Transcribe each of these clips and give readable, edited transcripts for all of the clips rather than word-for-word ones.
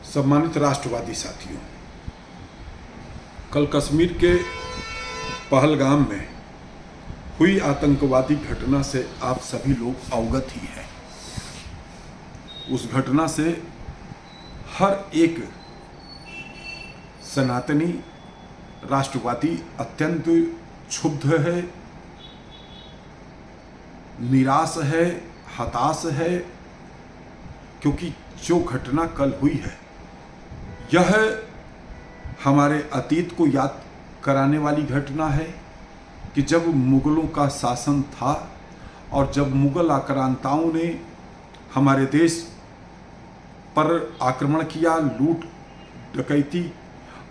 सम्मानित राष्ट्रवादी साथियों, कल कश्मीर के पहलगाम में हुई आतंकवादी घटना से आप सभी लोग अवगत ही हैं। उस घटना से हर एक सनातनी राष्ट्रवादी अत्यंत क्षुब्ध है, निराश है, हताश है, क्योंकि जो घटना कल हुई है यह हमारे अतीत को याद कराने वाली घटना है कि जब मुगलों का शासन था और जब मुगल आक्रांताओं ने हमारे देश पर आक्रमण किया, लूट डकैती,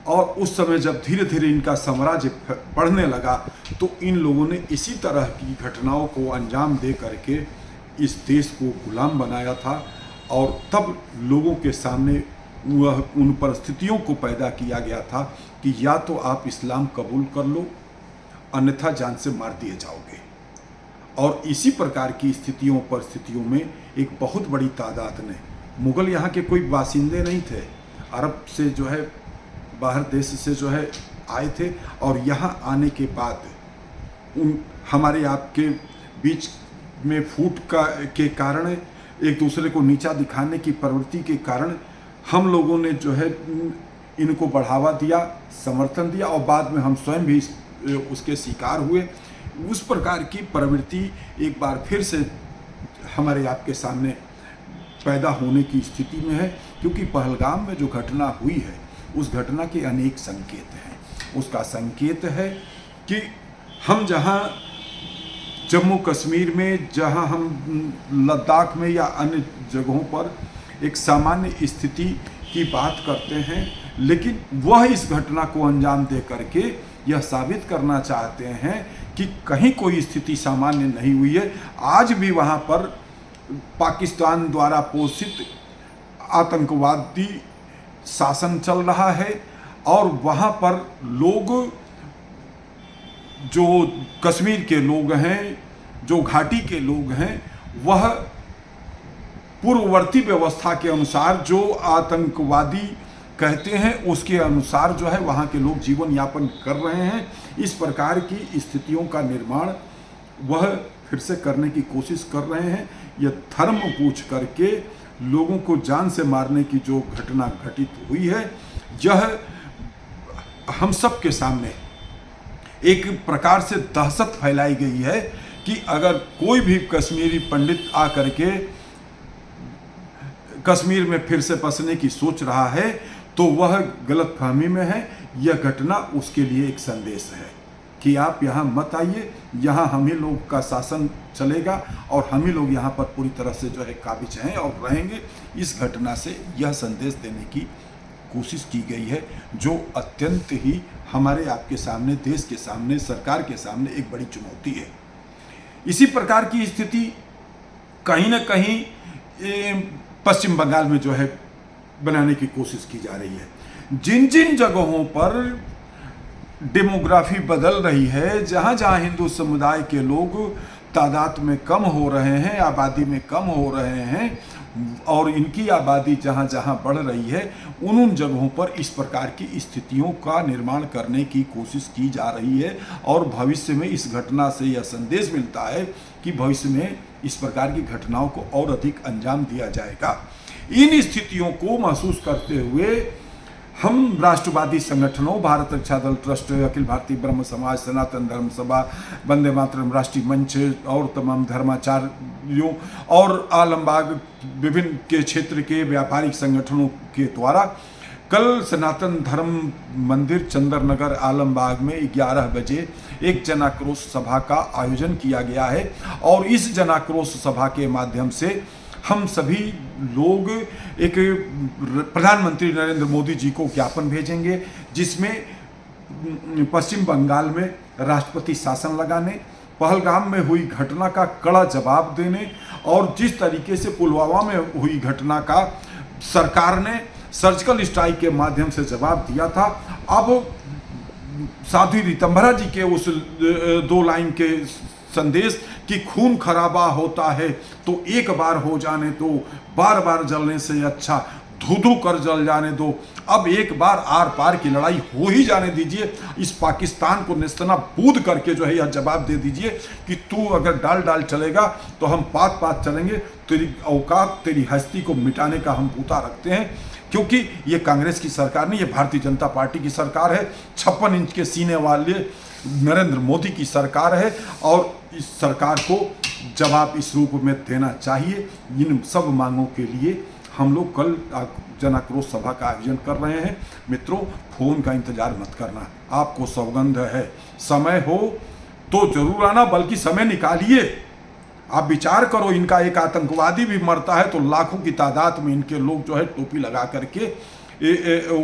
और उस समय जब धीरे धीरे इनका साम्राज्य बढ़ने लगा तो इन लोगों ने इसी तरह की घटनाओं को अंजाम दे करके इस देश को गुलाम बनाया था। और तब लोगों के सामने वह उन परिस्थितियों को पैदा किया गया था कि या तो आप इस्लाम कबूल कर लो, अन्यथा जान से मार दिए जाओगे। और इसी प्रकार की परिस्थितियों में एक बहुत बड़ी तादाद ने, मुगल यहाँ के कोई बासिंदे नहीं थे, अरब से जो है बाहर देश से जो है आए थे, और यहाँ आने के बाद उन हमारे आपके बीच में फूट के कारण, एक दूसरे को नीचा दिखाने की प्रवृत्ति के कारण हम लोगों ने जो है इनको बढ़ावा दिया, समर्थन दिया, और बाद में हम स्वयं भी उसके शिकार हुए। उस प्रकार की प्रवृत्ति एक बार फिर से हमारे आपके सामने पैदा होने की स्थिति में है, क्योंकि पहलगाम में जो घटना हुई है उस घटना के अनेक संकेत हैं। उसका संकेत है कि हम जहाँ जम्मू कश्मीर में, जहाँ हम लद्दाख में या अन्य जगहों पर एक सामान्य स्थिति की बात करते हैं, लेकिन वह इस घटना को अंजाम दे करके यह साबित करना चाहते हैं कि कहीं कोई स्थिति सामान्य नहीं हुई है। आज भी वहाँ पर पाकिस्तान द्वारा पोषित आतंकवादी शासन चल रहा है, और वहाँ पर लोग, जो कश्मीर के लोग हैं, जो घाटी के लोग हैं, वह पूर्ववर्ती व्यवस्था के अनुसार जो आतंकवादी कहते हैं उसके अनुसार जो है वहाँ के लोग जीवन यापन कर रहे हैं। इस प्रकार की स्थितियों का निर्माण वह फिर से करने की कोशिश कर रहे हैं। यह धर्म पूछ करके लोगों को जान से मारने की जो घटना घटित हुई है, यह हम सब के सामने एक प्रकार से दहशत फैलाई गई है कि अगर कोई भी कश्मीरी पंडित आकर के कश्मीर में फिर से बसने की सोच रहा है तो वह गलतफहमी में है। यह घटना उसके लिए एक संदेश है कि आप यहाँ मत आइए, यहाँ हम ही लोग का शासन चलेगा और हम ही लोग यहाँ पर पूरी तरह से जो है काबिज हैं और रहेंगे। इस घटना से यह संदेश देने की कोशिश की गई है, जो अत्यंत ही हमारे आपके सामने, देश के सामने, सरकार के सामने एक बड़ी चुनौती है। इसी प्रकार की स्थिति कहीं न कहीं पश्चिम बंगाल में जो है बनाने की कोशिश की जा रही है। जिन जिन जगहों पर डेमोग्राफी बदल रही है, जहाँ जहाँ हिंदू समुदाय के लोग तादाद में कम हो रहे हैं, आबादी में कम हो रहे हैं, और इनकी आबादी जहाँ जहाँ बढ़ रही है, उन जगहों पर इस प्रकार की स्थितियों का निर्माण करने की कोशिश की जा रही है। और भविष्य में इस घटना से यह संदेश मिलता है कि भविष्य में इस प्रकार की घटनाओं को और अधिक अंजाम दिया जाएगा। इन स्थितियों को महसूस करते हुए हम राष्ट्रवादी संगठनों, भारत रक्षा दल ट्रस्ट, अखिल भारतीय ब्रह्म समाज, सनातन धर्म सभा, वंदे मातरम राष्ट्रीय मंच और तमाम धर्माचार्यों और आलमबाग विभिन्न के क्षेत्र के व्यापारिक संगठनों के द्वारा कल सनातन धर्म मंदिर चंद्रनगर आलमबाग में 11 बजे एक जनाक्रोश सभा का आयोजन किया गया है। और इस जनाक्रोश सभा के माध्यम से हम सभी लोग एक प्रधानमंत्री नरेंद्र मोदी जी को ज्ञापन भेजेंगे, जिसमें पश्चिम बंगाल में राष्ट्रपति शासन लगाने, पहलगाम में हुई घटना का कड़ा जवाब देने, और जिस तरीके से पुलवामा में हुई घटना का सरकार ने सर्जिकल स्ट्राइक के माध्यम से जवाब दिया था, अब साध्वी रीतम्भरा जी के उस 2 लाइन के संदेश कि खून खराबा होता है तो एक बार हो जाने तो बार बार जलने से अच्छा धू कर जल जाने दो। अब एक बार आर पार की लड़ाई हो ही जाने दीजिए। इस पाकिस्तान को नेस्तनाबूद करके जो है यह जवाब दे दीजिए कि तू अगर डाल चलेगा तो हम पात पात चलेंगे। तेरी औकात, तेरी हस्ती को मिटाने का हम पूता रखते हैं, क्योंकि ये कांग्रेस की सरकार नहीं, ये भारतीय जनता पार्टी की सरकार है। 56 इंच के सीने वाले नरेंद्र मोदी की सरकार है और इस सरकार को जवाब इस रूप में देना चाहिए। इन सब मांगों के लिए हम लोग कल जन आक्रोश सभा का आयोजन कर रहे हैं। मित्रों, फोन का इंतजार मत करना, आपको सौगंध है। समय हो तो जरूर आना, बल्कि समय निकालिए। आप विचार करो, इनका एक आतंकवादी भी मरता है तो लाखों की तादाद में इनके लोग जो है टोपी लगा करके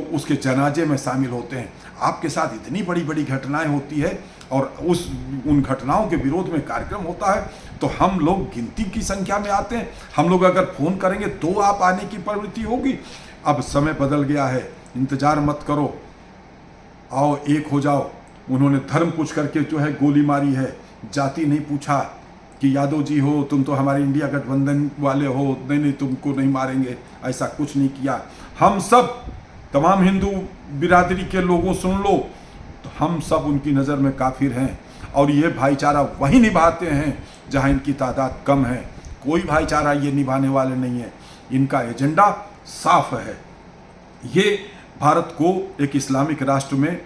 उसके जनाजे में शामिल होते हैं। आपके साथ इतनी बड़ी बड़ी घटनाएं होती है और उन घटनाओं के विरोध में कार्यक्रम होता है तो हम लोग गिनती की संख्या में आते हैं। हम लोग अगर फोन करेंगे तो आप आने की प्रवृत्ति होगी। अब समय बदल गया है, इंतजार मत करो, आओ एक हो जाओ। उन्होंने धर्म पूछ करके जो है गोली मारी है, जाति नहीं पूछा कि यादव जी हो तुम तो हमारे इंडिया गठबंधन वाले हो, नहीं तुमको नहीं मारेंगे, ऐसा कुछ नहीं किया। हम सब तमाम हिंदू बिरादरी के लोगों सुन लो, तो हम सब उनकी नज़र में काफिर हैं और ये भाईचारा वहीं निभाते हैं जहां इनकी तादाद कम है। कोई भाईचारा ये निभाने वाले नहीं है। इनका एजेंडा साफ है, ये भारत को एक इस्लामिक राष्ट्र में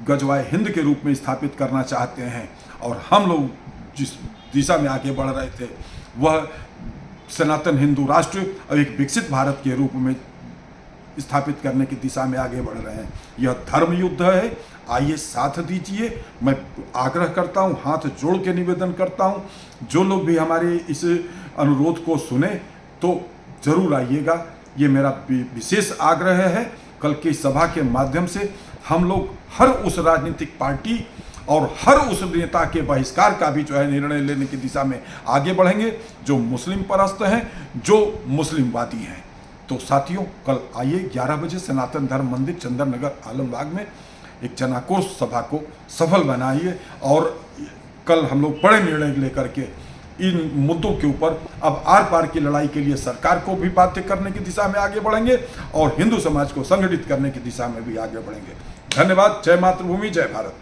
गजवाए हिंद के रूप में स्थापित करना चाहते हैं और हम लोग जिस दिशा में आगे बढ़ रहे थे वह सनातन हिंदू राष्ट्र और एक विकसित भारत के रूप में स्थापित करने की दिशा में आगे बढ़ रहे हैं। यह धर्म युद्ध है, आइए साथ दीजिए। मैं आग्रह करता हूं, हाथ जोड़ के निवेदन करता हूं, जो लोग भी हमारे इस अनुरोध को सुने तो जरूर आइएगा। ये मेरा विशेष आग्रह है। कल की सभा के माध्यम से हम लोग हर उस राजनीतिक पार्टी और हर उस नेता के बहिष्कार का भी जो है निर्णय लेने की दिशा में आगे बढ़ेंगे जो मुस्लिम परस्त हैं, जो मुस्लिमवादी हैं। तो साथियों, कल आइए 11 बजे सनातन धर्म मंदिर चंदन नगर आलमबाग में एक जन आक्रोश सभा को सफल बनाइए और कल हम लोग बड़े निर्णय लेकर के इन मुद्दों के ऊपर अब आर पार की लड़ाई के लिए सरकार को भी बाध्य करने की दिशा में आगे बढ़ेंगे और हिंदू समाज को संगठित करने की दिशा में भी आगे बढ़ेंगे। धन्यवाद। जय मातृभूमि, जय भारत।